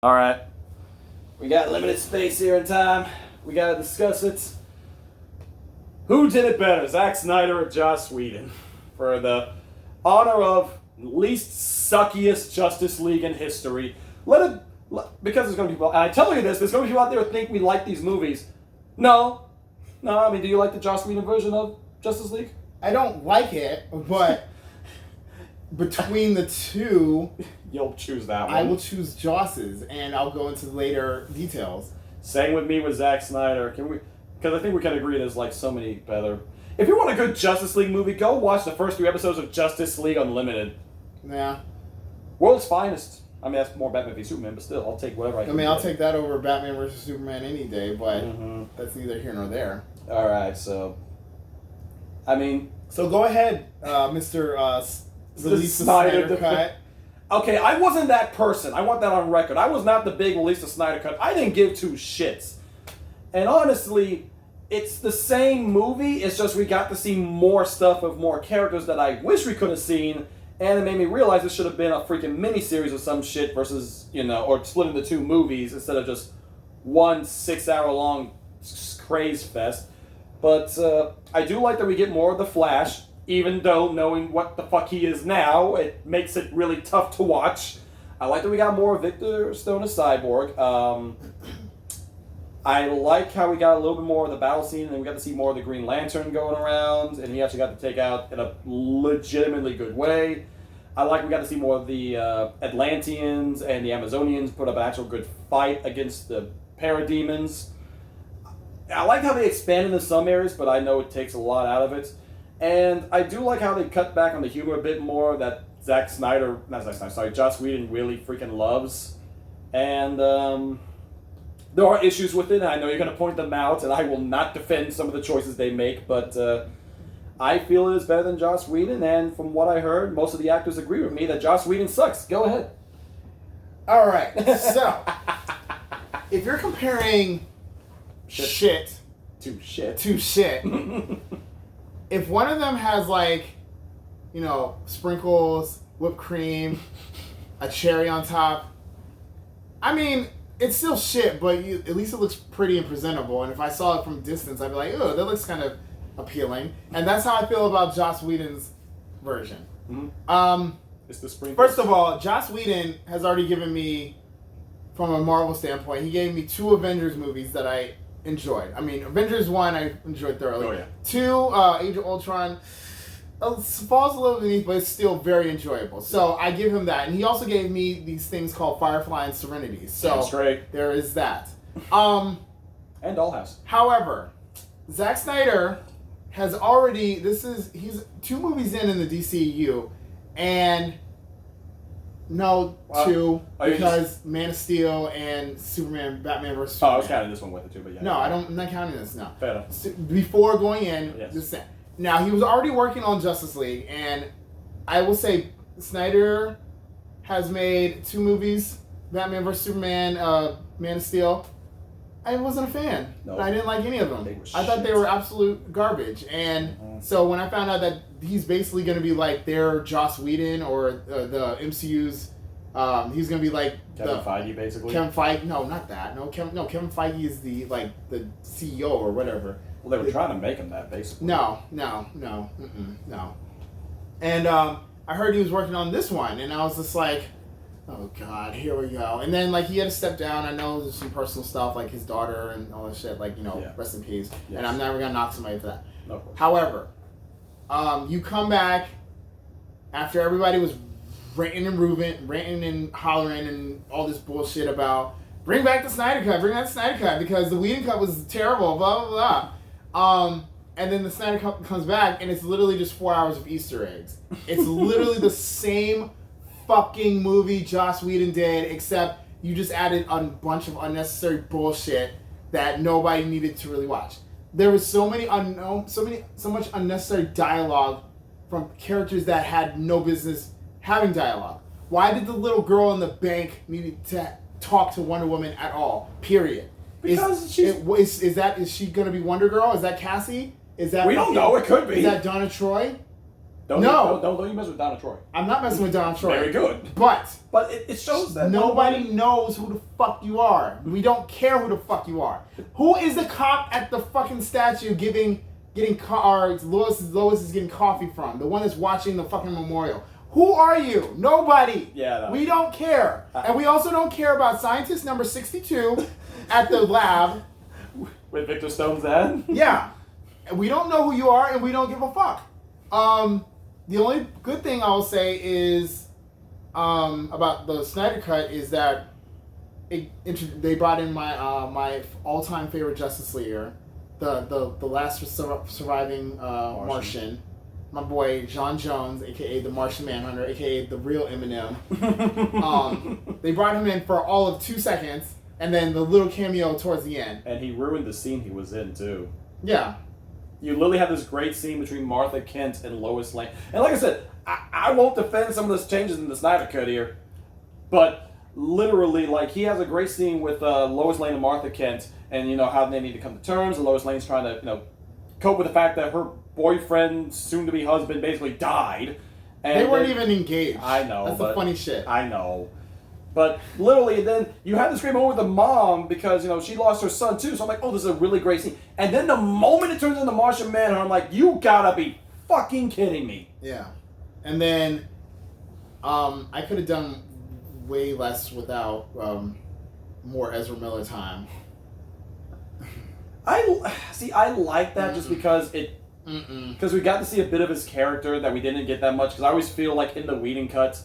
All right. We got limited space here in time. We got to discuss it. Who did it better, Zack Snyder or Joss Whedon? For the honor of least suckiest Justice League in history. Because there's going to be people, and I tell you this, there's going to be people out there who think we like these movies. No. I mean, do you like the Joss Whedon version of Justice League? I don't like it, but between the two, you'll choose that one. I will choose Joss's, and I'll go into later details. Same with me with Zack Snyder. Because I think we can agree there's like so many better. If you want a good Justice League movie, go watch the first 3 episodes of Justice League Unlimited. Yeah. World's finest. I mean, that's more Batman v Superman, but still, I'll take whatever I can. I'll take that over Batman vs. Superman any day, but that's neither here nor there. All right, so. I mean. So go ahead, Mr. Release the Snyder cut. Okay, I wasn't that person. I want that on record. I was not the big release the Snyder cut. I didn't give 2 shits. And honestly, it's the same movie. It's just we got to see more stuff of more characters that I wish we could have seen. And it made me realize it should have been a freaking miniseries or some shit versus, or split into 2 movies instead of just one 6-hour-long craze fest. But I do like that we get more of the Flash, even though knowing what the fuck he is now, it makes it really tough to watch. I like that we got more of Victor Stone as Cyborg. I like how we got a little bit more of the battle scene, and we got to see more of the Green Lantern going around, and he actually got to take out in a legitimately good way. I like we got to see more of the Atlanteans and the Amazonians put up an actual good fight against the Parademons. I like how they expanded in some areas, but I know it takes a lot out of it. And I do like how they cut back on the humor a bit more that Joss Whedon really freaking loves. And there are issues with it, and I know you're going to point them out, and I will not defend some of the choices they make, but I feel it is better than Joss Whedon, and from what I heard, most of the actors agree with me that Joss Whedon sucks. Go ahead. All right, so if you're comparing shit to shit, if one of them has sprinkles, whipped cream, a cherry on top, I mean, it's still shit, but at least it looks pretty and presentable. And if I saw it from a distance, I'd be like, oh, that looks kind of appealing. And that's how I feel about Joss Whedon's version. Mm-hmm. It's the sprinkles. First of all, Joss Whedon has already given me, from a Marvel standpoint, he gave me 2 Avengers movies that I enjoyed. I mean, Avengers 1 I enjoyed thoroughly. Oh, yeah. 2, Age of Ultron, falls a little beneath, but it's still very enjoyable. So I give him that. And he also gave me these things called Firefly and Serenity. So that's great. There is that. And Dollhouse. However, Zack Snyder has already, he's 2 movies in the DCEU, and because Man of Steel and Batman vs. Superman. I was counting this one with it too, but yeah. No, I'm not counting this, no. Fair enough. So before going in, yes. Just saying. Now, he was already working on Justice League, and I will say Snyder has made 2 movies, Batman vs. Superman, Man of Steel. I wasn't a fan. Nope. I didn't like any of them. I thought they were absolute garbage. And so when I found out that he's basically going to be like their Joss Whedon or the MCU's, he's going to be like Kevin Feige, basically. Kevin Feige, no, not that. Kevin Feige is the CEO or whatever. Well, they were trying to make him that, basically. No. And I heard he was working on this one, and I was just like, oh God, here we go. And then he had to step down. I know there's some personal stuff, like his daughter and all that shit, rest in peace. Yes. And I'm never gonna knock somebody for that. No. However, you come back after everybody was ranting and hollering and all this bullshit about bring back the Snyder Cut because the Whedon Cut was terrible, blah blah blah. And then the Snyder Cut comes back, and it's literally just 4 hours of Easter eggs. It's literally the same fucking movie Joss Whedon did, except you just added a bunch of unnecessary bullshit that nobody needed to really watch. There was so much unnecessary dialogue from characters that had no business having dialogue. Why did the little girl in the bank need to talk to Wonder Woman at all? Period. Because is she gonna be Wonder Girl? Is that Cassie? Is that we don't know. It could be. Is that Donna Troy? Don't you mess with Donna Troy. I'm not messing with Donna Troy. Very good. But it shows that nobody knows who the fuck you are. We don't care who the fuck you are. Who is the cop at the fucking statue Lois is getting coffee from? The one that's watching the fucking memorial. Who are you? Nobody. Yeah. No. We don't care. And we also don't care about scientist number 62 at the lab. With Victor Stone's dad? Yeah. And we don't know who you are and we don't give a fuck. The only good thing I will say is about the Snyder Cut is that they brought in my my all-time favorite Justice Leaguer, the last surviving Martian, my boy John Jones, aka the Martian Manhunter, aka the real Eminem. They brought him in for all of 2 seconds, and then the little cameo towards the end. And he ruined the scene he was in too. Yeah. You literally have this great scene between Martha Kent and Lois Lane. And like I said, I won't defend some of the changes in the Snyder Cut here, but literally, like, he has a great scene with Lois Lane and Martha Kent, and, you know, how they need to come to terms, and Lois Lane's trying to, you know, cope with the fact that her boyfriend, soon-to-be husband, basically died. And they weren't even engaged. I know. That's the funny shit. I know. But literally, then you have this great moment with the mom because, you know, she lost her son too. So I'm like, oh, this is a really great scene. And then the moment it turns into Martian Manhunter, I'm like, you gotta be fucking kidding me. Yeah. And then I could have done way less without more Ezra Miller time. I like that just because because we got to see a bit of his character that we didn't get that much. Because I always feel like in the Whedon cut,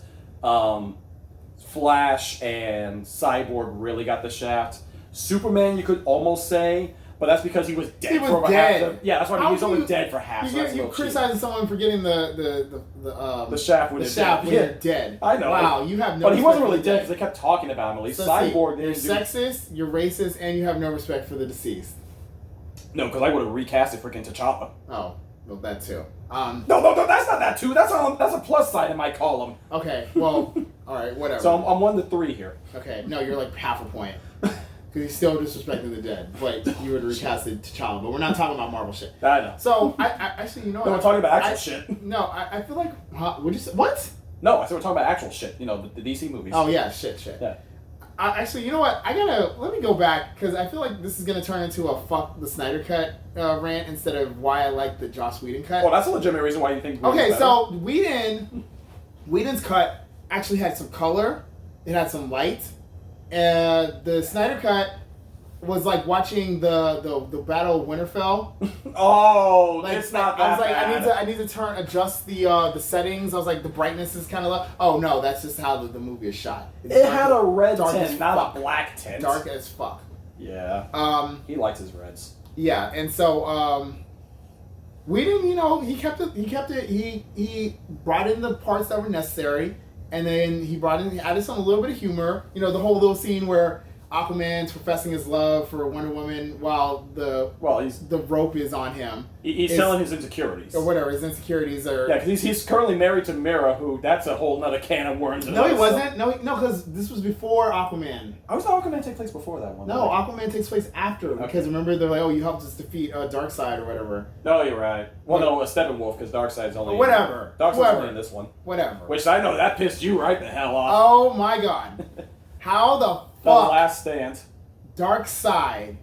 Flash and Cyborg really got the shaft. Superman, you could almost say, but that's because he was dead. He was for dead. Half the, yeah, that's why he was only dead for half. You criticizing someone for getting the shaft when they're dead. I know. Wow, you have no. But he wasn't really dead because they kept talking about him. At least so Cyborg. You're sexist, you're racist, and you have no respect for the deceased. No, because I would have recast it freaking T'Challa. Oh, well, that too. No, that's not that too. That's a plus side in my column. Okay, well, all right, whatever. So I'm 1-3 here. Okay, no, you're like half a point. Because he's still disrespecting the dead. But you would have recasted T'Challa. But we're not talking about Marvel shit. I know. So, I actually, you know what? No, we're talking about actual shit. No, I feel like, what'd you say? What? No, I said we're talking about actual shit. You know, the DC movies. Oh, yeah, shit. Yeah. Actually, you know what? Let me go back, because I feel like this is going to turn into a fuck the Snyder Cut rant instead of why I like the Joss Whedon cut. Well, that's a legitimate reason why you think Whedon's better. So Whedon's cut actually had some color. It had some light. The Snyder Cut was like watching the Battle of Winterfell. Oh, like, it's not I was that like, bad. I need to adjust the settings. I was like, the brightness is kind of low. Oh no, that's just how the movie is shot. It had a red tint, not a black tint. Dark as fuck. Yeah. He likes his reds. Yeah, and so Whedon, you know, he kept it. He brought in the parts that were necessary, and then he added a little bit of humor. You know, the whole little scene where Aquaman's professing his love for Wonder Woman while the rope is on him. He's telling his insecurities. Or whatever, his insecurities are... Yeah, because he's currently married to Mira, who, that's a whole nother can of worms. No, he wasn't. No, because this was before Aquaman. I was thought Aquaman take place before that one. No, Aquaman takes place after. Okay. Because remember, they're like, oh, you helped us defeat Darkseid or whatever. No, you're right. Well, no, Steppenwolf, because Darkseid's only... Whatever. Darkseid's only in this one. Whatever. Which I know, that pissed you right the hell off. Oh my god. How the fuck... The Last Stand. Darkseid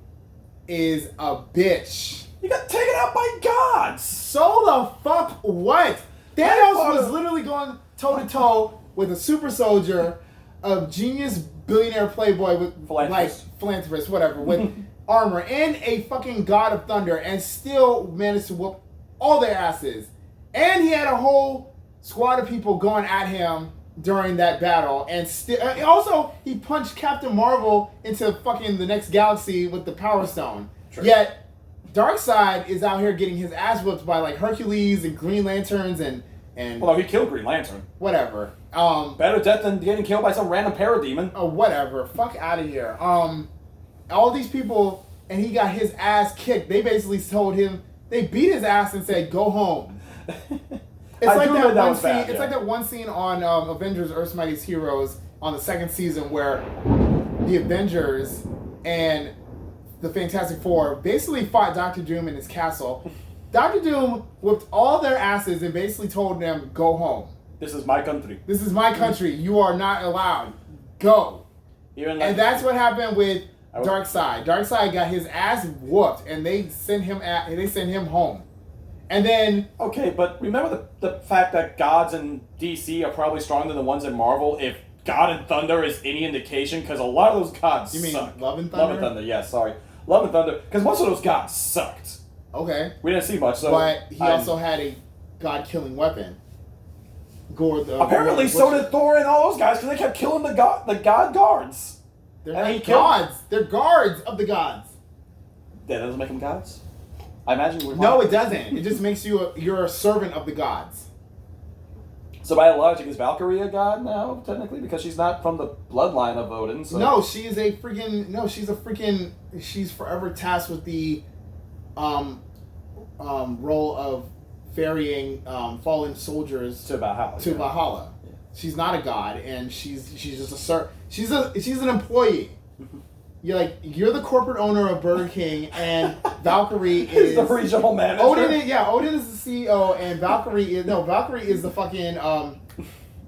is a bitch. You got taken out by gods. So the fuck what? Thanos was literally going toe to toe with a super soldier, a genius billionaire playboy with philanthropist, whatever, with armor and a fucking god of thunder, and still managed to whoop all their asses. And he had a whole squad of people going at him during that battle, and also he punched Captain Marvel into fucking the next galaxy with the Power Stone. True. Yet Darkseid is out here getting his ass whipped by like Hercules and Green Lanterns and well, he killed Green Lantern. Whatever. Better death than getting killed by some random parademon. Oh, whatever. Fuck out of here. All these people, and he got his ass kicked. They basically told him, they beat his ass and said, "Go home." It's like that one scene. It's like that one scene on Avengers: Earth's Mightiest Heroes on the second season where the Avengers and the Fantastic Four basically fought Doctor Doom in his castle, Dr. Doom whipped all their asses and basically told them, go home. This is my country. This is my country. You are not allowed. Go. And that's what happened with Darkseid. Darkseid got his ass whooped, and they sent him home. And then... Okay, but remember the fact that gods in DC are probably stronger than the ones in Marvel if God and Thunder is any indication, because a lot of those gods You mean suck. Love and Thunder? Love and Thunder, yeah, sorry. Love and Thunder, because most of those gods sucked. Okay. We didn't see much, so... But he also had a god-killing weapon. Apparently, so did Thor and all those guys, because they kept killing the god guards. They're not gods. They're guards of the gods. That doesn't make them gods? I imagine we're No, it doesn't. It just makes you're a servant of the gods. So by logic, is Valkyrie a god now, technically? Because she's not from the bloodline of Odin, so... No, she's forever tasked with the role of ferrying fallen soldiers to Valhalla. Yeah. She's not a god, and she's just she's an employee. You're the corporate owner of Burger King, and Valkyrie is the regional manager. Odin is the CEO, and Valkyrie is the fucking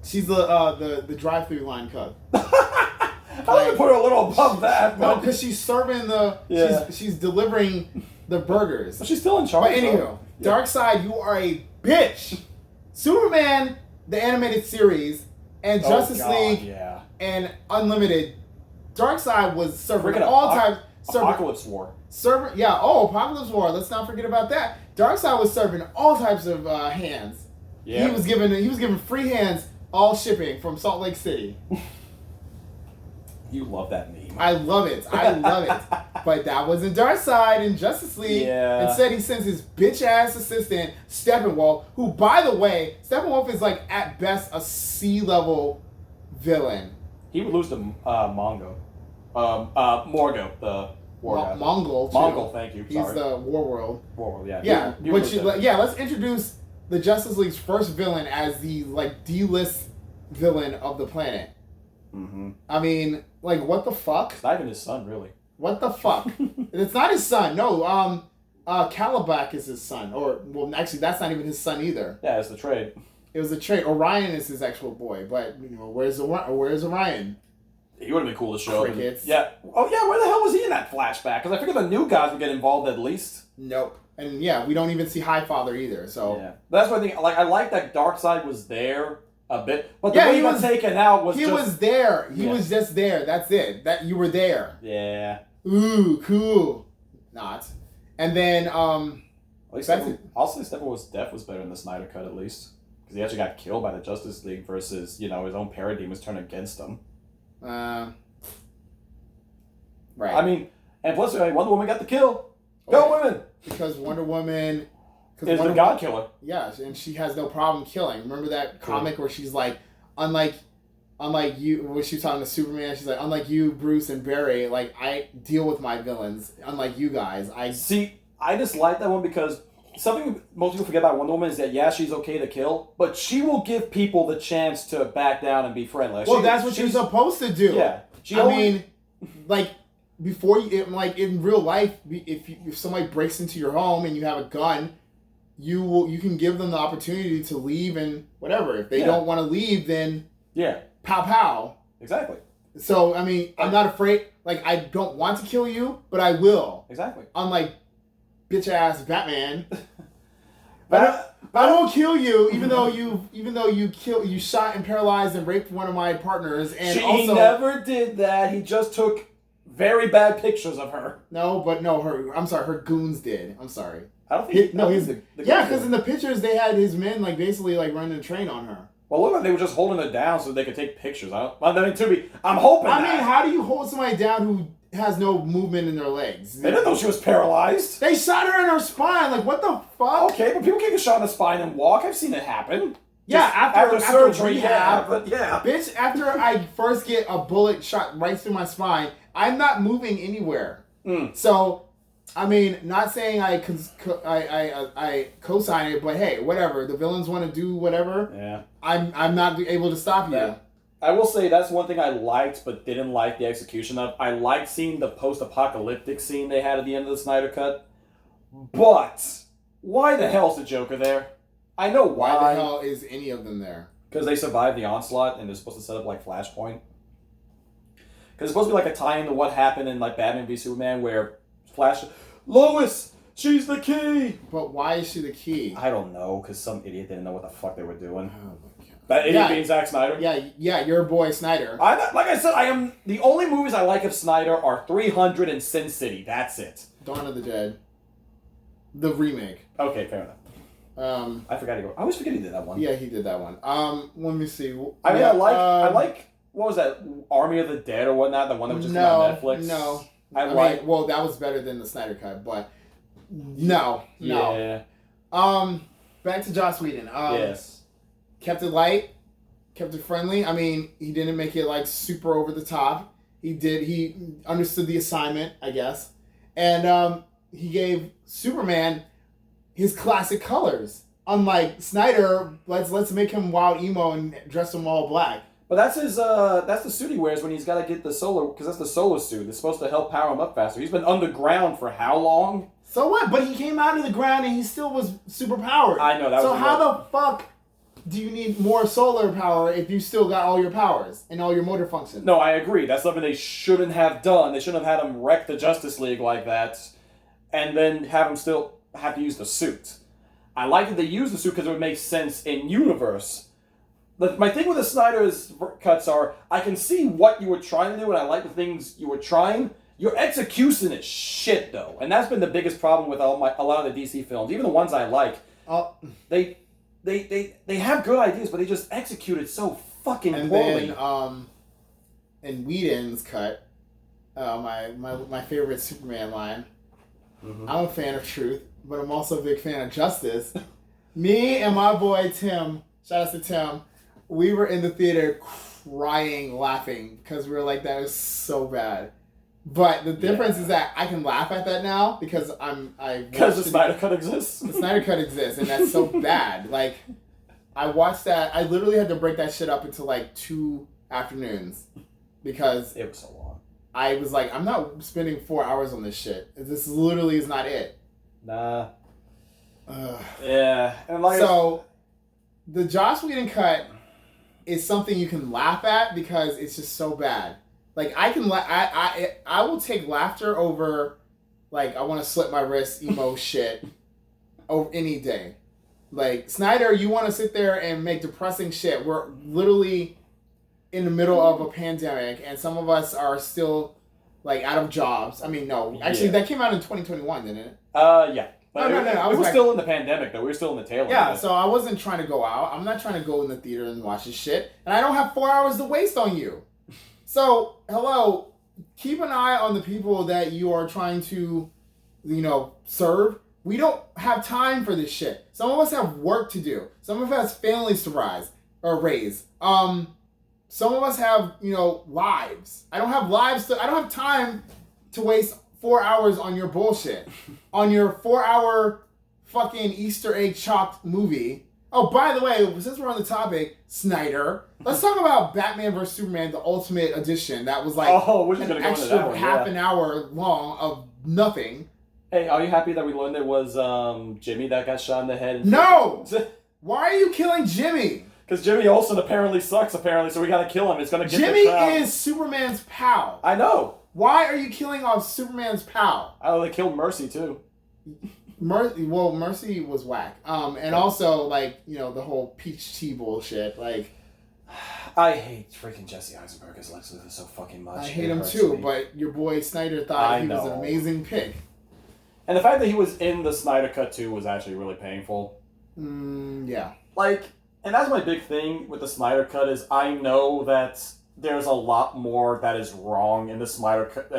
she's the drive-through line cook. I would put her a little above that. No, because she's serving she's delivering the burgers. But she's still in charge. But anywho, Darkseid, you are a bitch. Superman, the animated series, and Justice League, and Unlimited. Darkseid was serving all types. Apocalypse War. Apocalypse War. Let's not forget about that. Darkseid was serving all types of hands. Yeah. He was given free hands, all shipping from Salt Lake City. You love that meme. I love it. But that wasn't Darkseid in Justice League. Yeah. Instead, he sends his bitch-ass assistant, Steppenwolf, who, by the way, Steppenwolf is, at best, a C-level villain. He would lose to Morgo, the war guy. Mongol, too. Mongol, thank you. He's the Warworld. Warworld, yeah. Yeah, let's introduce the Justice League's first villain as the, D-list villain of the planet. Mm-hmm. I mean, what the fuck? It's not even his son, really. What the fuck? It's not his son. No, Calabac is his son. Actually, that's not even his son either. Yeah, it's the trade. It was a trade. Orion is his actual boy, but where's Orion? He would have been cool to show. Crickets. Yeah. Oh yeah, where the hell was he in that flashback? Because I figured the new guys would get involved at least. Nope. And we don't even see Highfather either. So yeah, that's what I think. I like that Darkseid was there a bit, but the way he was taken out was he was there. He was just there. That's it. That you were there. Yeah. Ooh, cool. Not. And then I'll say Steppenwolf's death was better in the Snyder cut at least. Because he actually got killed by the Justice League versus, his own parademons turned against him. Right. I mean, and plus, Wonder Woman got the kill. Go women! Because Wonder Woman is the god killer. Yeah, and she has no problem killing. Remember that comic where she's like, unlike you, when she was talking to Superman, she's like, unlike you, Bruce and Barry, I deal with my villains. Unlike you guys, I just like that one because something most people forget about Wonder Woman is that, she's okay to kill, but she will give people the chance to back down and be friendly. That's what she's supposed to do. Yeah. Before you, in real life, if somebody breaks into your home and you have a gun, you can give them the opportunity to leave and whatever. If they don't want to leave, then pow pow. Exactly. So I'm not afraid. I don't want to kill you, but I will. Exactly. Unlike bitch ass Batman. I won't kill you, even though you shot and paralyzed and raped one of my partners. And he never did that. He just took very bad pictures of her. Her goons did. I'm sorry. I don't think because in the pictures they had his men basically running a train on her. Well, look like they were just holding her down so they could take pictures. I'm hoping. How do you hold somebody down who has no movement in their legs? They didn't know she was paralyzed. They shot her in her spine. What the fuck? Okay, but people can get shot in the spine and walk. I've seen it happen. Yeah, after surgery. Bitch, after I first get a bullet shot right through my spine, I'm not moving anywhere. So, not saying I co-sign it, but hey, whatever. The villains want to do whatever. Yeah. I'm not able to stop you. Yeah. I will say that's one thing I liked, but didn't like the execution of. I liked seeing the post-apocalyptic scene they had at the end of the Snyder Cut, but Why the hell's the Joker there? I know why. Why the hell is any of them there? Because they survived the onslaught and they're supposed to set up like Flashpoint. Because it's supposed to be like a tie into what happened in like Batman v Superman, where Flash, Lois, she's the key. But why is she the key? I don't know, because some idiot didn't know what the fuck they were doing. Oh my god. That idiot being Zack Snyder. Yeah, your boy Snyder. Like I said, I am the only movies I like of Snyder are 300 and Sin City. That's it. Dawn of the Dead, the remake. Okay, fair enough. I forgot he go. I always forget he did that one. Yeah, he did that one. Let me see. I mean, I like. What was that? Army of the Dead or whatnot? The one that was just on Netflix. No, I like. Well, that was better than the Snyder cut, but no. Yeah. Back to Joss Whedon. Yes. Kept it light, kept it friendly. I mean, he didn't make it like super over the top. He understood the assignment, I guess, and he gave Superman his classic colors. Unlike Snyder, let's make him wild emo and dress him all black. But that's his. That's the suit he wears when he's got to get the solar. Because that's the solar suit. It's supposed to help power him up faster. He's been underground for how long? So what? But he came out of the ground and he still was super powered. I know that. So how the fuck do you need more solar power if you still got all your powers and all your motor functions? No, I agree. That's something they shouldn't have done. They shouldn't have had him wreck the Justice League like that, and then have him still have to use the suit. I like that they use the suit because it would make sense in universe. But my thing with the Snyder's cuts are, I can see what you were trying to do, and I like the things you were trying. Your execution is shit, though, and that's been the biggest problem with a lot of the DC films, even the ones I like. They have good ideas, but they just execute it so fucking poorly. And then, in Whedon's cut, my favorite Superman line. Mm-hmm. I'm a fan of truth, but I'm also a big fan of justice. Me and my boy Tim, shout out to Tim, we were in the theater crying, laughing, because we were like, that is so bad. But the difference is that I can laugh at that now because because the Snyder Cut exists. The Snyder Cut exists, and that's so bad. Like, I watched that. I literally had to break that shit up into like 2 afternoons because it was so long. I was like, I'm not spending 4 hours on this shit. This literally is not it. Nah. Yeah, and like so, the Joss Whedon cut is something you can laugh at because it's just so bad. Like, I can I will take laughter over, like, I want to slit my wrist emo shit over any day. Like, Snyder, you want to sit there and make depressing shit. We're literally in the middle of a pandemic, and some of us are still, like, out of jobs. I mean, no. Actually, that came out in 2021, didn't it? Yeah. But no. I was still in the pandemic, though. We were still in the tail end. Yeah, so I wasn't trying to go out. I'm not trying to go in the theater and watch this shit. And I don't have 4 hours to waste on you. So, hello, keep an eye on the people that you are trying to, serve. We don't have time for this shit. Some of us have work to do. Some of us have families to raise. Some of us have, lives. I don't have time to waste 4 hours on your bullshit. On your 4 hour fucking Easter egg chopped movie. Oh, by the way, since we're on the topic, Snyder, let's talk about Batman vs. Superman, the Ultimate Edition. That was like an extra half an hour long of nothing. Hey, are you happy that we learned it was Jimmy that got shot in the head? No! Why are you killing Jimmy? Because Jimmy Olsen apparently sucks, so we gotta kill him. It's gonna get Jimmy is Superman's pal. I know. Why are you killing off Superman's pal? Oh, they killed Mercy, too. Mercy was whack. And also, the whole peach tea bullshit. I hate freaking Jesse Eisenberg as Lex Luthor so fucking much. I hate him too, but your boy Snyder thought he was an amazing pick. And the fact that he was in the Snyder Cut too was actually really painful. Yeah. And that's my big thing with the Snyder Cut is I know that there's a lot more that is wrong in the Snyder Cut.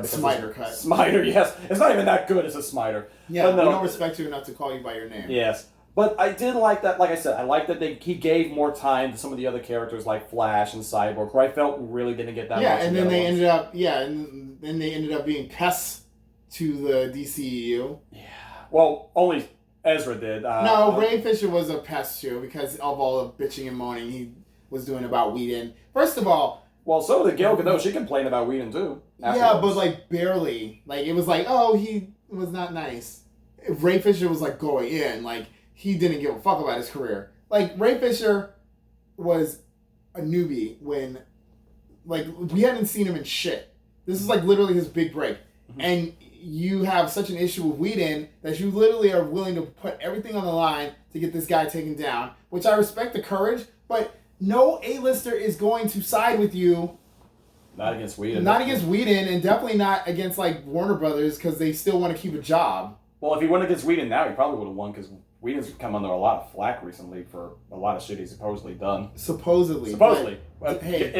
Snyder, yes. It's not even that good as a Snyder. Yeah, we don't respect you enough to call you by your name. Yes. But I did like that, like I said, I like that he gave more time to some of the other characters like Flash and Cyborg, who I felt really didn't get that much. Yeah, and then they ended up being pests to the DCEU. Yeah. Well, only Ezra did. No, Ray Fisher was a pest too because of all the bitching and moaning he was doing about Whedon. First of all... Well, so did Gal Gadot. She complained about Whedon too. Yeah, but barely. It was he was not nice. Ray Fisher was like going in, like he didn't give a fuck about his career. Like Ray Fisher was a newbie when, like, we hadn't seen him in shit. This is like literally his big break, and you have such an issue with Whedon that you literally are willing to put everything on the line to get this guy taken down. Which I respect the courage, but no A-lister is going to side with you. Not against Whedon. Not against Whedon, and definitely not against like Warner Brothers because they still want to keep a job. Well, if he went against Whedon now, he probably would have won because Whedon's come under a lot of flack recently for a lot of shit he's supposedly done. Supposedly. But, hey,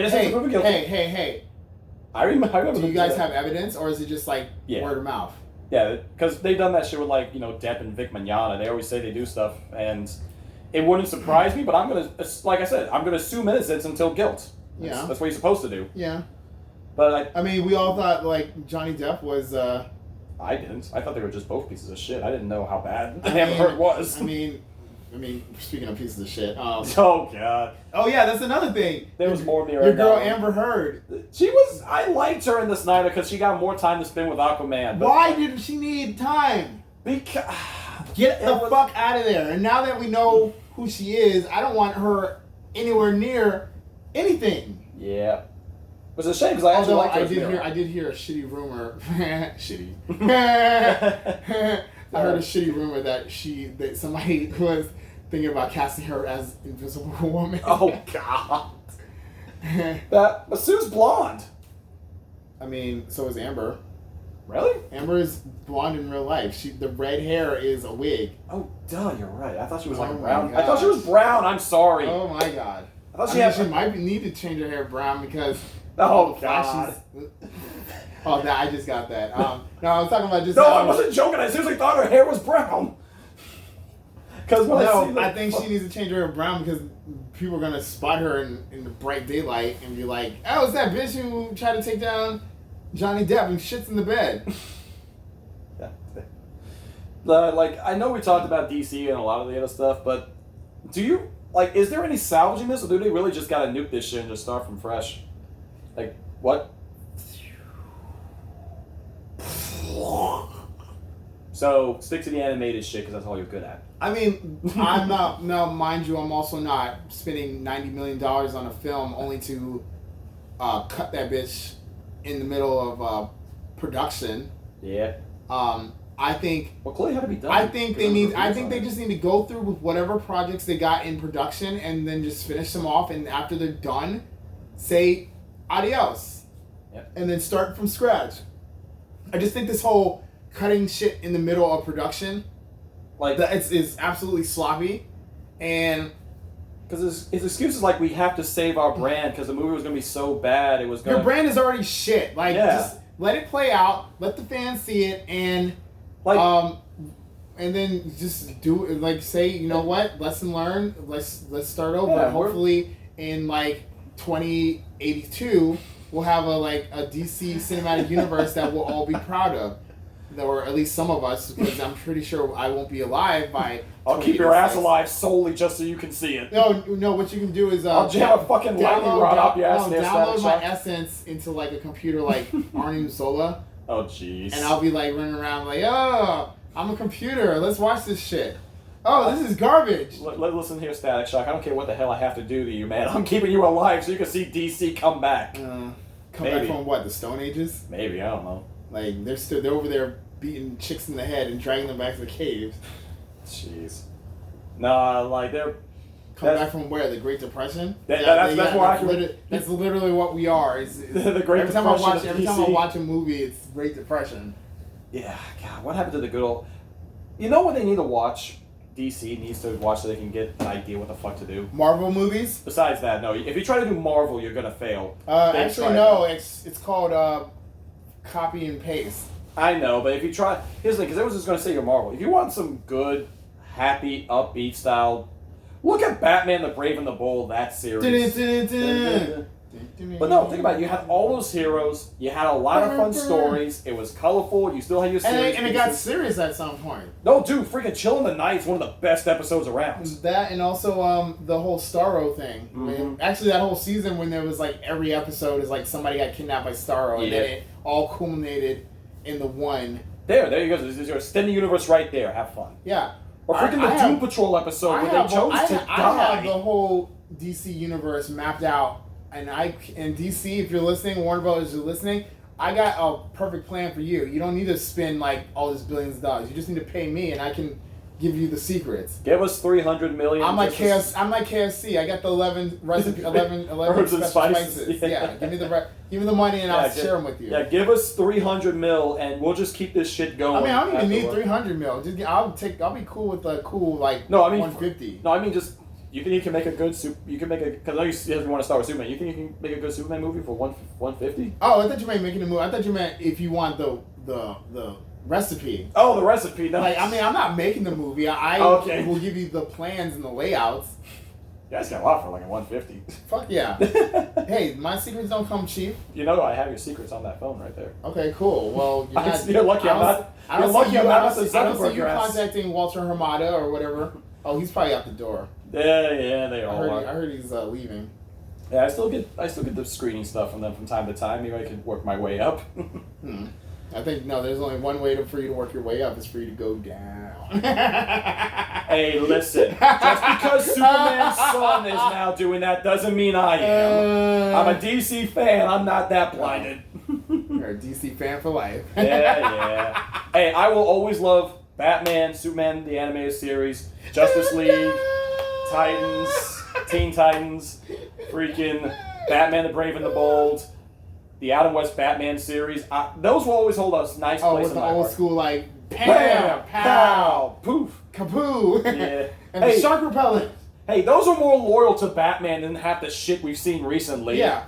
I remember. Do you guys have evidence, or is it just like word of mouth? Yeah, because they've done that shit with like Depp and Vic Mignogna. They always say they do stuff, and it wouldn't surprise me. But I'm gonna, like I said, I'm gonna assume innocence until guilt. That's what you're supposed to do. Yeah. But I mean, we all thought like Johnny Depp was. I didn't. I thought they were just both pieces of shit. I didn't know how bad Amber Heard was. I mean, speaking of pieces of shit. Oh god. Oh yeah, that's another thing. There was more of me right now. Your girl Amber Heard. I liked her in the Snyder because she got more time to spend with Aquaman. Why did she need time? Because get the fuck out of there. And now that we know who she is, I don't want her anywhere near anything. Yeah. It was a shame because I actually liked her. I did hear a shitty rumor. Shitty. I heard a shitty rumor that somebody was thinking about casting her as Invisible Woman. Oh god. But Sue's blonde. I mean, so is Amber. Really? Amber is blonde in real life. The red hair is a wig. Oh duh, you're right. I thought she was like brown. I thought she was brown. I'm sorry. Oh my god. I thought she might need to change her hair brown because. Oh god! I just got that. No, I was talking about just. No, I wasn't joking. I seriously thought her hair was brown. Because I think she needs to change her hair brown because people are gonna spot her in the bright daylight and be like, "Oh, it's that bitch who tried to take down Johnny Depp and shits in the bed." Yeah. Like I know we talked about DC and a lot of the other stuff, but do you is there any salvaging this, or do they really just gotta nuke this shit and just start from fresh? Like, what? So, stick to the animated shit because that's all you're good at. I mean, I'm not, now mind you, I'm also not spending $90 million on a film only to cut that bitch in the middle of production. Yeah. I think... Well, clearly had to be done. I think they just need to go through with whatever projects they got in production and then just finish them off, and after they're done, say... adios. Yep. And then start from scratch. I just think this whole cutting shit in the middle of production, it's absolutely sloppy, and because his excuse is like we have to save our brand because the movie was gonna be so bad it was gonna. Your brand is already shit. Just let it play out, let the fans see it, and and then just do it. Say, you know what, lesson learned. Let's start over. Yeah, hopefully in 2082, we'll have a DC cinematic universe that we'll all be proud of, or at least some of us, because I'm pretty sure I won't be alive by. I'll keep your ass alive solely just so you can see it. No. What you can do is I'll jam a fucking lightning rod up your ass. Download my essence into a computer like Arnie Zola. Oh jeez. And I'll be running around oh, I'm a computer. Let's watch this shit. Oh, this is garbage. Listen here, Static Shock. I don't care what the hell I have to do to you, man. I'm keeping you alive so you can see DC come back. Come back from what? The Stone Ages? Maybe, I don't know. They're over there beating chicks in the head and dragging them back to the caves. Jeez. Nah, they're... Back from where? The Great Depression? That's literally what we are. The Great Depression. Every time I watch a movie, it's Great Depression. Yeah, God, what happened to the good old... You know what they need to watch? DC needs to watch so they can get an idea what the fuck to do. Marvel movies? Besides that, no. If you try to do Marvel, you're gonna fail. Actually, no. It's called copy and paste. I know, but if you try... Here's the thing, because I was just gonna say your Marvel. If you want some good, happy, upbeat style... Look at Batman the Brave and the Bold, that series. But no, think about it. You had all those heroes. You had a lot of fun stories. It was colorful. You still had your series. And it got serious at some point. No, dude, freaking Chill in the Night is one of the best episodes around. That and also the whole Starro thing. Mm-hmm. Actually, that whole season when there was every episode is somebody got kidnapped by Starro, and then it all culminated in the one There you go. This is your extended universe right there. Have fun. Yeah. Or freaking the Doom Patrol episode where they chose to die. I have the whole DC universe mapped out, and DC, if you're listening, Warner Brothers, you're listening, I got a perfect plan for you. You don't need to spend like all this billions of dollars. You just need to pay me, and I can give you the secrets. Give us $300 million. I'm like KFC. I got the 11 herbs and special spices. Yeah, give me the money, and I'll share them with you. Yeah, give us $300 million, and we'll just keep this shit going. I mean, I don't even need $300 million. I'll be cool with a cool like no, I mean 150. No, I mean just you can make a good because I know you want to start with Superman. You think you can make a good Superman movie for 150? Oh, I thought you meant making a movie. I thought you meant if you want the recipe. Oh, the recipe. No. Like, I mean, I'm not making the movie. I will give you the plans and the layouts. You guys got a lot for like a 150. Fuck yeah. Hey, my secrets don't come cheap. You know I have your secrets on that phone right there. Okay, cool. Well, you're lucky I'm not. You're lucky I'm not the Zuckerberg. I don't see you contacting Walter Hamada or whatever. Oh, he's probably out the door. Yeah, they all are. I heard he's leaving. Yeah, I still get the screening stuff from them from time to time. Maybe I can work my way up. I think there's only one way for you to work your way up is for you to go down. Hey, listen. Just because Superman's son is now doing that doesn't mean I am. I'm a DC fan. I'm not that blinded. You're a DC fan for life. Yeah. Hey, I will always love Batman, Superman, the animated series, Justice League, Titans, Teen Titans, freaking Batman the Brave and the Bold, the Adam West Batman series. Those will always hold a nice place in my heart. With the old school, like, bam, pow, poof, kapoo, yeah. and the shark repellent. Hey, those are more loyal to Batman than half the shit we've seen recently. Yeah.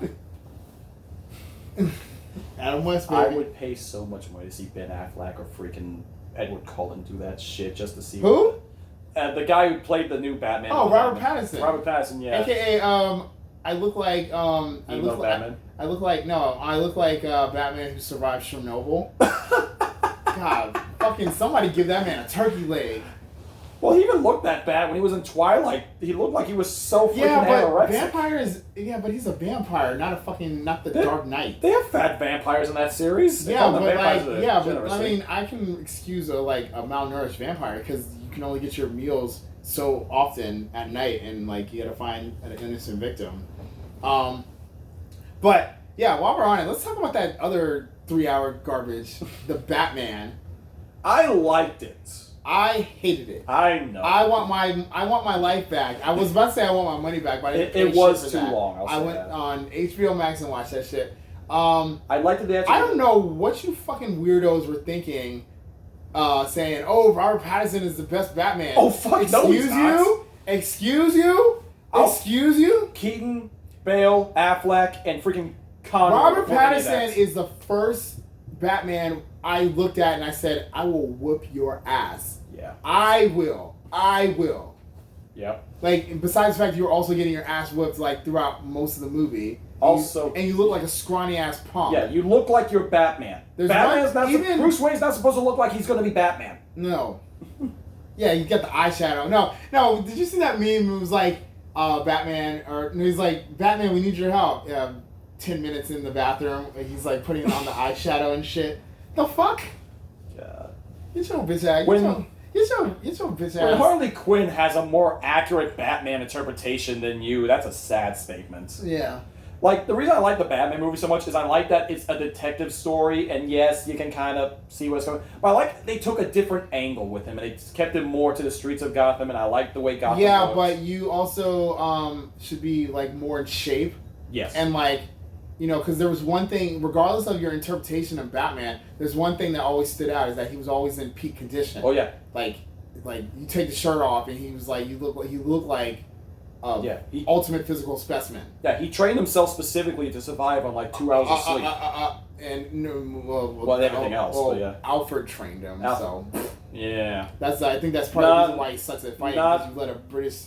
Adam West, baby. I would pay so much money to see Ben Affleck or freaking Edward Cullen do that shit just to see. Who? The guy who played the new Batman. Oh, Robert Pattinson. Robert Pattinson, yeah. AKA, I look like Batman. I look like Batman who survived Chernobyl. God, fucking somebody give that man a turkey leg. Well, he even looked that bad when he was in Twilight. He looked like he was so freaking anorexic. But he's a vampire, not the Dark Knight. They have fat vampires in that series. I mean, I can excuse a malnourished vampire because you can only get your meals so often at night, and like you gotta find an innocent victim. But yeah, while we're on it, let's talk about that other 3-hour garbage, the Batman. I liked it. I hated it. I know. I want my life back. I was about to say I want my money back, but it was too long. I went on HBO Max and watched that shit. I liked it. I don't know what you fucking weirdos were thinking, saying, "Oh, Robert Pattinson is the best Batman." Oh fuck! Excuse you. Keaton, Bale, Affleck, and freaking Connery. Robert Pattinson is the first Batman I looked at and I said, I will whoop your ass. Yeah. I will. Yep. Like, besides the fact you were also getting your ass whooped, like, throughout most of the movie. Also... And you look like a scrawny-ass punk. Yeah, you look like you're Batman. Bruce Wayne's not supposed to look like he's going to be Batman. No. Yeah, you get the eyeshadow. No, did you see that meme? It was like, he's like, Batman, we need your help. Yeah, 10 minutes in the bathroom, he's like putting on the eyeshadow and shit. The fuck? God. Get your bitch ass. Get your bitch ass. When Harley Quinn has a more accurate Batman interpretation than you, that's a sad statement. Yeah. Like, the reason I like the Batman movie so much is I like that it's a detective story, and yes, you can kind of see what's going on. But I like they took a different angle with him, and they kept him more to the streets of Gotham, and I like the way Gotham looks. But you also should be, like, more in shape. Yes. And, like, you know, because there was one thing, regardless of your interpretation of Batman, there's one thing that always stood out is that he was always in peak condition. Oh, yeah. Like you take the shirt off, and he was like, you look like ultimate physical specimen. Yeah, he trained himself specifically to survive on like 2 hours of sleep. Everything else. But yeah. Alfred trained him. So yeah, I think that's part of the reason why he sucks at fighting. Because you let a British.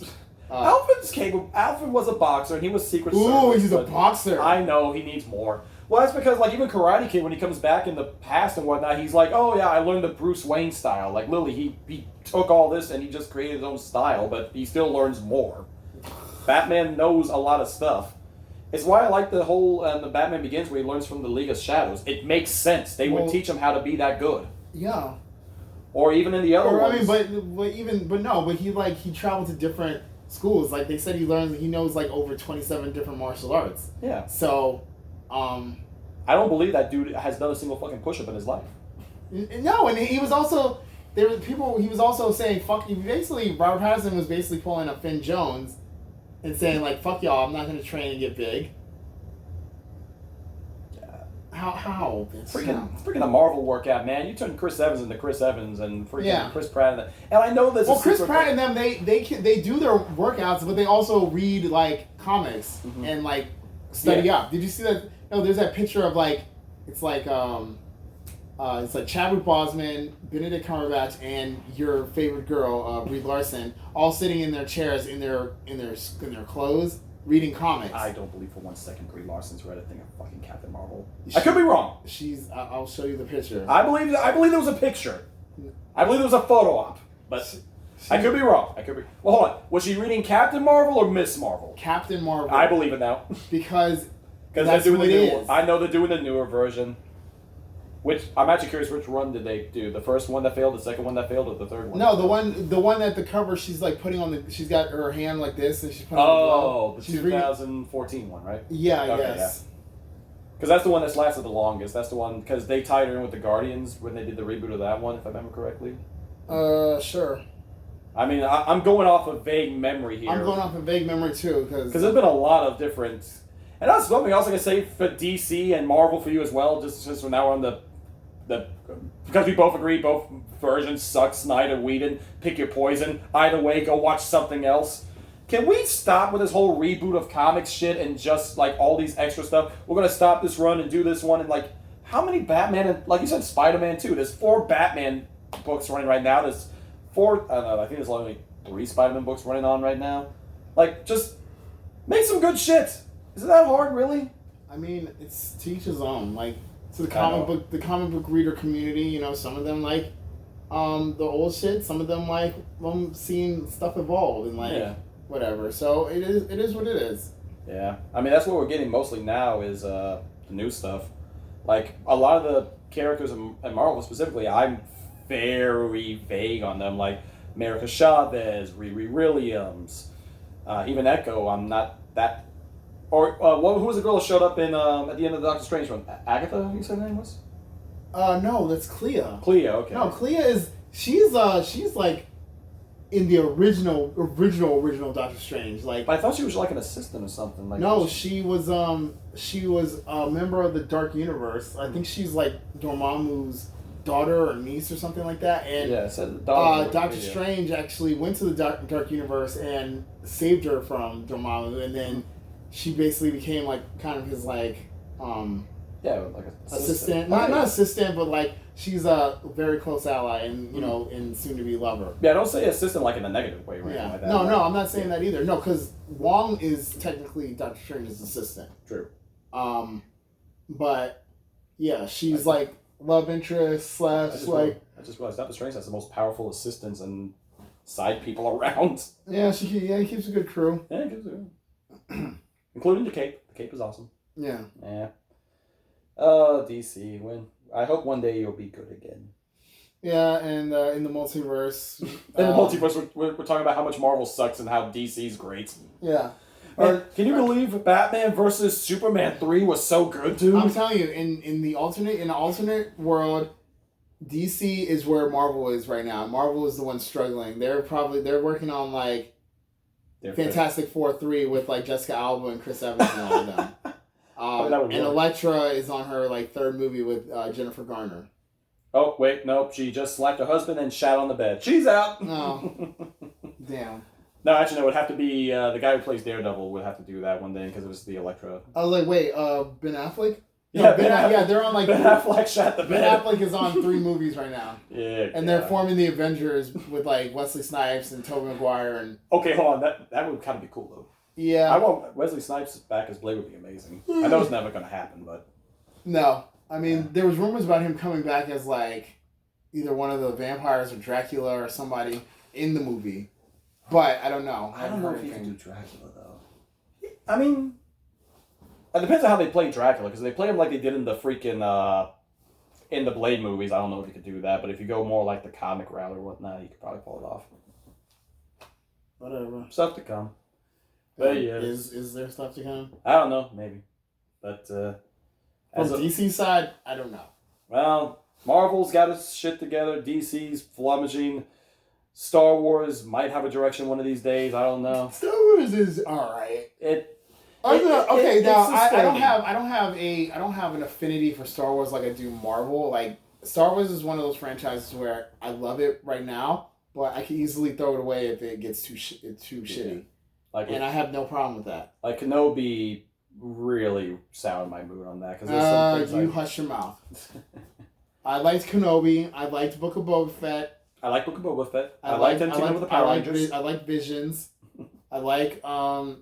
Alfred's capable. Alfred was a boxer, and he was Secret Service. Ooh, he's a boxer. I know he needs more. Well, that's because, like, even Karate Kid, when he comes back in the past and whatnot, he's like, oh, yeah, I learned the Bruce Wayne style. Like, literally, he took all this and he just created his own style, but he still learns more. Batman knows a lot of stuff. It's why I like the whole, the Batman Begins, where he learns from the League of Shadows. It makes sense. They would teach him how to be that good. Yeah. Or even in the other ones. I mean, but he traveled to different schools. Like they said, he knows like over 27 different martial arts. Yeah. So, I don't believe that dude has done a single fucking push-up in his life. No, and he was also he was also saying fuck you. Basically, Robert Pattinson was basically pulling a Finn Jones and saying like fuck y'all, I'm not going to train and get big. How? Freaking a Marvel workout, man. You turn Chris Evans into Chris Evans and freaking Chris Pratt and I know this. Well, Chris Pratt and them they do their workouts, but they also read like comics and like study up. Did you see that? No, there's that picture of like it's like Chadwick Boseman, Benedict Cumberbatch, and your favorite girl, Brie Larson, all sitting in their chairs in their clothes. Reading comics. I don't believe for 1 second Brie Larson's read a thing of fucking Captain Marvel. I could be wrong. I'll show you the picture. I believe there was a picture. I believe there was a photo op, but I could be wrong. Well, hold on. Was she reading Captain Marvel or Miss Marvel? Captain Marvel. I believe it now. Because they're doing the new one. I know they're doing the newer version. Which I'm actually curious, which run did they do? The first one that failed, the second one that failed, or the third one? No, the one at the cover. She's like putting on she's got her hand like this, and she's putting. Oh, the 2014 one, right? Yeah, okay, yes. Because that's the one that's lasted the longest. That's the one because they tied her in with the Guardians when they did the reboot of that one, if I remember correctly. Sure. I mean, I'm going off of vague memory here. I'm going off of vague memory too, because there's been a lot of different. And that's something else I can say for DC and Marvel for you as well. Just from now on because we both agree both versions suck. Snyder, Whedon, pick your poison. Either way, go watch something else. Can we stop with this whole reboot of comics shit and just like all these extra stuff? We're gonna stop this run and do this one and like how many Batman and like you said Spider-Man 2? There's 4 Batman books running right now. There's 4. I don't know. I think there's only 3 Spider-Man books running on right now. Like just make some good shit. Is it that hard, really? I mean, it's to each his own. Like. So the comic book reader community, some of them like the old shit, some of them like seeing stuff evolve and whatever. So it is what it is. Yeah, I mean that's what we're getting mostly now is the new stuff. Like a lot of the characters in Marvel specifically, I'm very vague on them. Like America Chavez, Riri Williams, even Echo. I'm not that. Or who was the girl that showed up in at the end of the Doctor Strange one? Agatha, you said her name was? No, that's Clea. Clea, okay. No, Clea is she's like in the original Doctor Strange. Like, but I thought she was like an assistant or something. Like no, she was a member of the Dark Universe. I think she's like Dormammu's daughter or niece or something like that. And yeah, it said Doctor Strange actually went to the Dark Universe and saved her from Dormammu, and then she basically became like kind of his like like assistant. Not assistant, but like she's a very close ally and and soon to be lover. Yeah, don't say assistant like in a negative way or anything like that. No, I'm not saying that either. No, because Wong is technically Doctor Strange's assistant. True. But yeah, she's like love interest / like. I just realized Doctor Strange has the most powerful assistants and side people around. Yeah, he keeps a good crew. Yeah, he keeps a good. Including the Cape. The Cape is awesome. Yeah. Yeah. DC, I hope one day you'll be good again. Yeah, and in the multiverse. We're talking about how much Marvel sucks and how DC's great. Yeah. Man, can you believe Batman versus Superman 3 was so good, dude? I'm telling you, in the alternate world, DC is where Marvel is right now. Marvel is the one struggling. They're working on like Fantastic Four 3 with like Jessica Alba and Chris Evans and all of them. And Elektra is on her like 3rd movie with Jennifer Garner. Oh wait, nope. She just slapped her husband and shat on the bed. She's out. Oh, damn. No, actually, no. It would have to be the guy who plays Daredevil would have to do that one then because it was the Elektra. I was like, wait, Ben Affleck? No, yeah, they're on like Ben Affleck shat the bed. Ben Affleck is on 3 movies right now. Yeah, and they're forming the Avengers with like Wesley Snipes and Tobey Maguire and. Okay, hold on. That would kind of be cool though. Yeah, I want Wesley Snipes back as Blade would be amazing. I know it's never gonna happen, but. No, I mean there was rumors about him coming back as like either one of the vampires or Dracula or somebody in the movie, but I don't know. I don't know if he can do Dracula though. I mean. It depends on how they play Dracula, because they play him like they did in the freaking in the Blade movies, I don't know if you could do that, but if you go more like the comic route or whatnot, you could probably pull it off. Whatever. Stuff to come. But yeah. Is there stuff to come? I don't know, maybe. But from DC side, I don't know. Well, Marvel's got its shit together. DC's flourishing. Star Wars might have a direction one of these days. I don't know. Star Wars is alright. I don't have an affinity for Star Wars like I do Marvel. Like Star Wars is one of those franchises where I love it right now, but I can easily throw it away if it gets too shitty. And I have no problem with that. Like Kenobi really soured my mood on that because you hush your mouth. I liked Kenobi. I liked Book of Boba Fett. I like Book of Boba Fett. I liked him teaming with the Power Rangers. I like Visions. I like the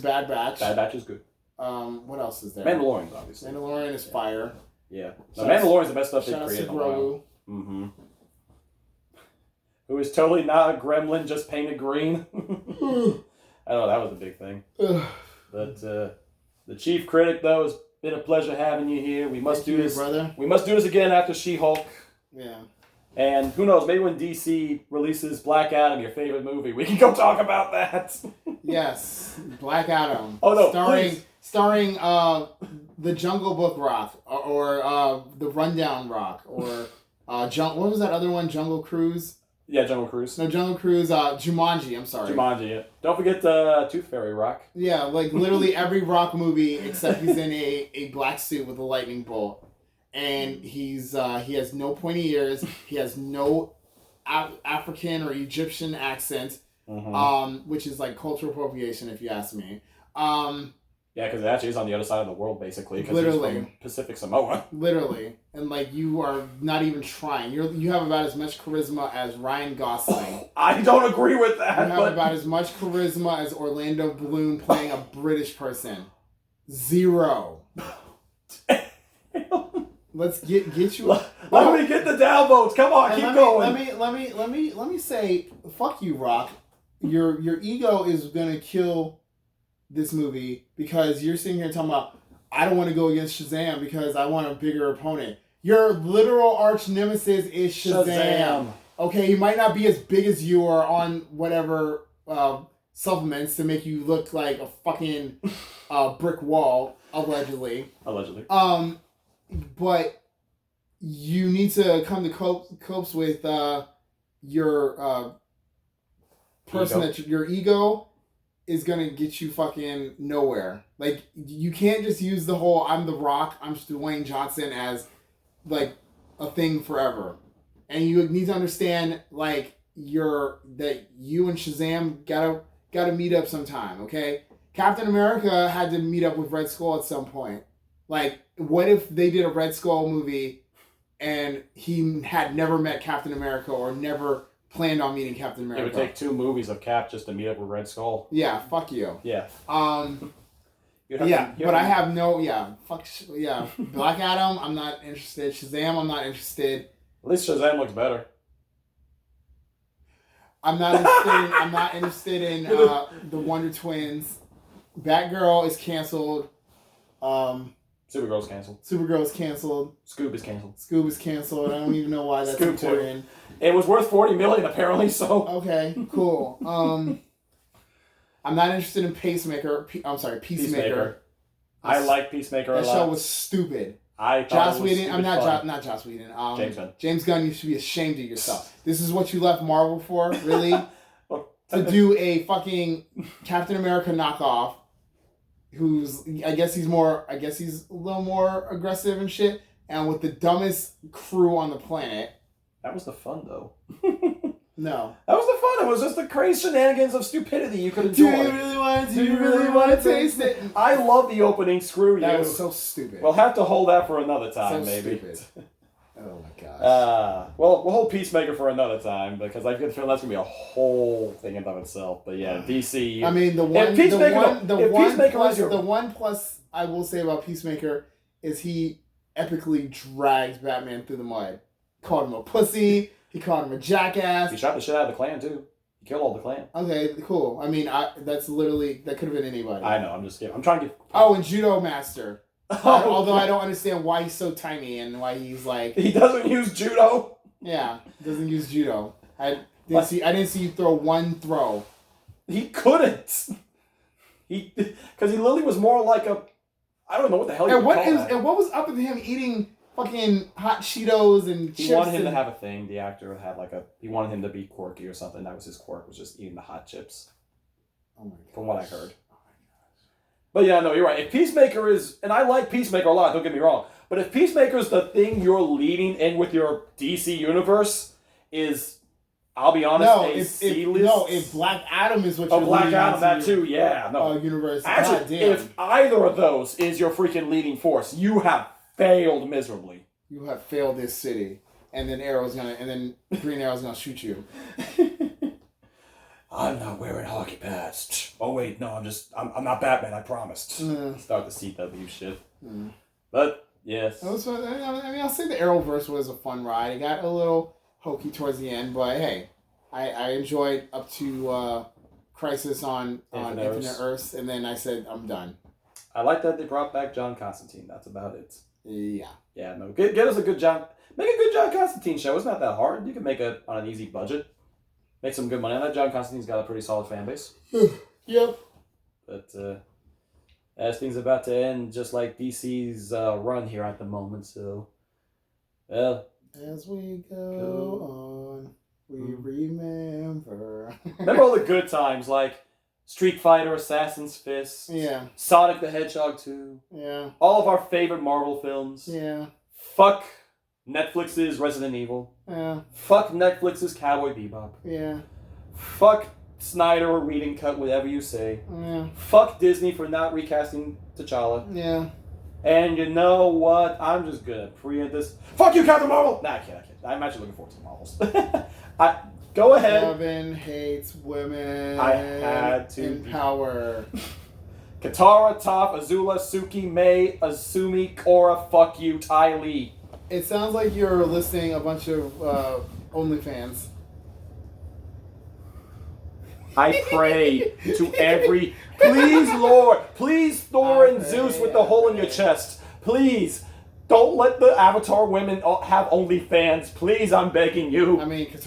Bad Batch. Bad Batch is good. What else is there? Mandalorian's obviously. Mandalorian is fire. Yeah. The Mandalorian's the best stuff they've created in a while. Mm-hmm. Who is totally not a gremlin, just painted green. I know that was a big thing. But the chief critic, though, it's been a pleasure having you here. We must do this, brother. We must do this again after She-Hulk. Yeah. And who knows? Maybe when DC releases Black Adam, your favorite movie, we can go talk about that. Yes, Black Adam. Oh no! Starring the Jungle Book Rock or the Rundown Rock or what was that other one? Jungle Cruise. Yeah, Jungle Cruise. No, Jungle Cruise. Jumanji. I'm sorry. Jumanji. Yeah. Don't forget Tooth Fairy Rock. Yeah, like literally every Rock movie except he's in a black suit with a lightning bolt, and he has no pointy ears. He has no African or Egyptian accent, which is like cultural appropriation if you ask me. Yeah, because it actually is on the other side of the world, basically. Literally. He's from Pacific Samoa. Literally. And, like, you are not even trying. You have about as much charisma as Ryan Gosling. I don't agree with that. You have about as much charisma as Orlando Bloom playing a British person. 0. Let's get you... Let me get the downvotes. Come on, keep going. Let me say, fuck you, Rock. Your ego is going to kill... this movie because you're sitting here talking about I don't want to go against Shazam because I want a bigger opponent. Your literal arch nemesis is Shazam. Okay, he might not be as big as you or on whatever supplements to make you look like a fucking brick wall, allegedly. Allegedly. But you need to come to copes with your person that your ego is gonna get you fucking nowhere. Like, you can't just use the whole I'm the Rock, I'm Dwayne Johnson as like a thing forever. And you need to understand like that you and Shazam gotta meet up sometime, okay? Captain America had to meet up with Red Skull at some point. Like, what if they did a Red Skull movie and he had never met Captain America or never planned on meeting Captain America? It would take 2 movies of Cap just to meet up with Red Skull. Yeah, fuck you. Yeah. Black Adam, I'm not interested. Shazam, I'm not interested. At least Shazam looks better. I'm not interested in the Wonder Twins. Batgirl is canceled. Supergirl's canceled. Supergirl's canceled. Scoob is canceled. Scoob is canceled. I don't even know why that's important. It was worth $40 million apparently, so. Okay, cool. I'm not interested in Peacemaker. I like Peacemaker a lot. That show was stupid. I thought Joss it was Whedon. I'm not fun. not Joss Whedon. James Gunn. James Gunn. You should be ashamed of yourself. This is what you left Marvel for, really? To do a fucking Captain America knockoff. Who's I guess he's a little more aggressive and shit, and with the dumbest crew on the planet. That was the fun, though. No. That was the fun. It was just the crazy shenanigans of stupidity you could enjoy. Do you really want to taste it? I love the opening. Screw you. That was so stupid. We'll have to hold that for another time, so maybe. Stupid. Oh my gosh. Well, we'll hold Peacemaker for another time because I feel that's gonna be a whole thing in of itself. But yeah, DC. I mean, the one plus I will say about Peacemaker is he epically dragged Batman through the mud. Called him a pussy. He called him a jackass. He shot the shit out of the Klan too. He killed all the Klan. Okay, cool. I mean, that could have been anybody. I know. I'm just kidding. I'm trying to get. Oh, and Judo Master. Although I don't understand why he's so tiny and why he's like... He doesn't use judo? Yeah, doesn't use judo. I didn't see you throw one throw. He couldn't. Because he literally was more like a... I don't know what the hell you would call that. And what was up with him eating fucking hot Cheetos and chips? He wanted him to have a thing. The actor had he wanted him to be quirky or something. That was his quirk, was just eating the hot chips. Oh my god. From what I heard. But yeah, no, you're right. If Peacemaker is... And I like Peacemaker a lot, don't get me wrong. But if Peacemaker is the thing you're leading in with your DC universe is... I'll be honest, C-list. No, if Black Adam is what you're Black leading Adam, that your, too, yeah. No. Universe. Actually, if either of those is your freaking leading force, you have failed miserably. You have failed this city. And then Green Arrow's gonna shoot you. I'm not wearing hockey pads. Oh wait, no, I'm not Batman, I promised. Start the CW shit. But, yes. I'll say the Arrowverse was a fun ride. It got a little hokey towards the end, but hey, I enjoyed up to Crisis on Infinite Earths, and then I said I'm done. I like that they brought back John Constantine. That's about it. Yeah. Yeah, no. Get us a good John. Make a good John Constantine show. It's not that hard. You can make it on an easy budget. Make some good money on that. John Constantine's got a pretty solid fan base. Yep. But as things about to end, just like DC's run here at the moment, so well. As we go on, we remember. Remember all the good times, like Street Fighter, Assassin's Fist, yeah, Sonic the Hedgehog 2, yeah, all of our favorite Marvel films. Yeah. Fuck Netflix's Resident Evil. Yeah. Fuck Netflix's Cowboy Bebop. Yeah. Fuck Snyder or Whedon cut, whatever you say. Yeah. Fuck Disney for not recasting T'Challa. Yeah. And you know what? I'm just gonna preempt this. Fuck you, Captain Marvel! Nah, I can't. I'm actually looking forward to the Marvels. Go ahead. Kevin hates women. I had to. In power. Katara, Toph, Azula, Suki, Mei, Azumi, Korra, fuck you, Ty Lee. It sounds like you're listing a bunch of OnlyFans. I pray to every... Please, Lord. Please, Thor and Zeus with the hole in your chest. Please. Don't let the Avatar women have OnlyFans. Please, I'm begging you. I mean, what's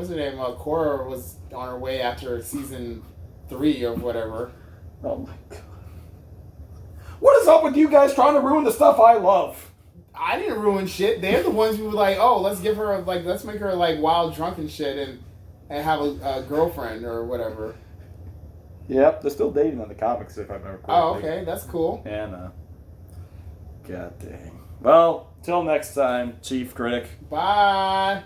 her name? Korra was on her way after season 3 or whatever. Oh my god. What is up with you guys trying to ruin the stuff I love? I didn't ruin shit. They're the ones who were like, oh, let's make her like wild drunk and shit and have a girlfriend or whatever. Yep, they're still dating in the comics if I remember correctly. Oh, okay, that's cool. Yeah, no. God dang. Well, till next time, Chief Critic. Bye.